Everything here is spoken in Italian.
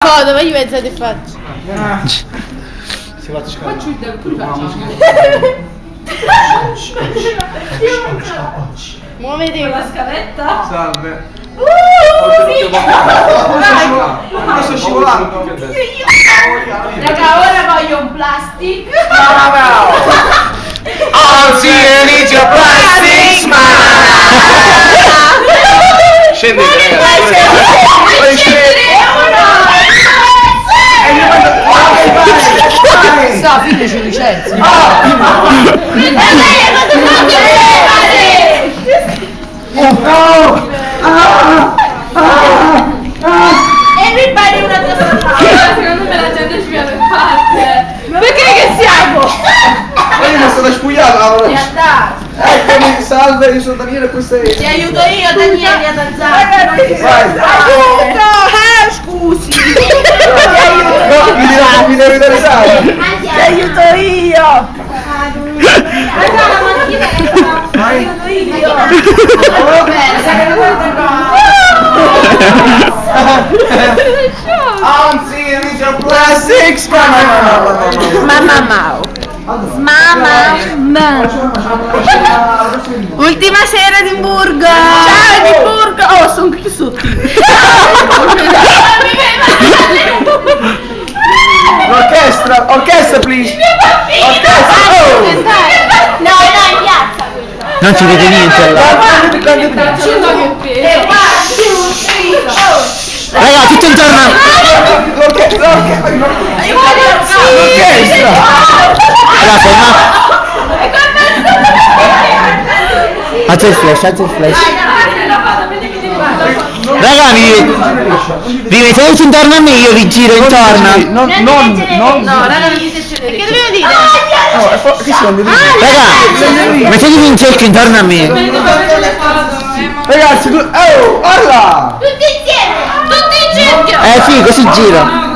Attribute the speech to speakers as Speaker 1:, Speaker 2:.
Speaker 1: No, dove gli pensate e faccio?
Speaker 2: Si faccia
Speaker 3: Faccio il devo pure facciamo.
Speaker 1: Muovete
Speaker 3: La scaletta.
Speaker 2: Salve.
Speaker 3: Sì.
Speaker 2: Ma sto scivolando.
Speaker 3: Raga, ora voglio un plastic.
Speaker 2: Anzi, inizio plastic smile. Scendete ragazzi.
Speaker 3: Sta fine ci licenzi.
Speaker 1: Everybody una trasformata.
Speaker 3: Secondo me la gente ci viene in parte.
Speaker 1: Perché che siamo?
Speaker 2: Ma io mi sono spugliato. Eccomi, salve, io sono Daniele e questo è...
Speaker 1: Ti aiuto io, Daniele, ad alzarti.
Speaker 2: Vai.
Speaker 1: Aiuto! Scusi!
Speaker 2: No, mi devo interessare.
Speaker 1: Ti aiuto io!
Speaker 2: Vai. Anzi, inizio plastic smile.
Speaker 1: Mamma Mau. Mamma. Ultima sera a Edimburgo. Ciao Edimburgo. Oh, sono qui sotto.
Speaker 2: Orchestra, please. Orchestra. Oh.
Speaker 1: No, in piazza.
Speaker 4: Non si vede niente là. Raga, tutto intorno.
Speaker 2: L'orchestra.
Speaker 4: Raga, ferma. Alza il flash. Raga, vi mettete tutti intorno a me, io vi giro intorno.
Speaker 2: No,
Speaker 1: raga, non dite che dobbiamo dire?
Speaker 2: che sono?
Speaker 4: Raga, mettetevi in cerchio intorno a me.
Speaker 2: Ragazzi, oh, alla!
Speaker 1: Tutti insieme! Tutti in cerchio!
Speaker 4: Sì, così giro.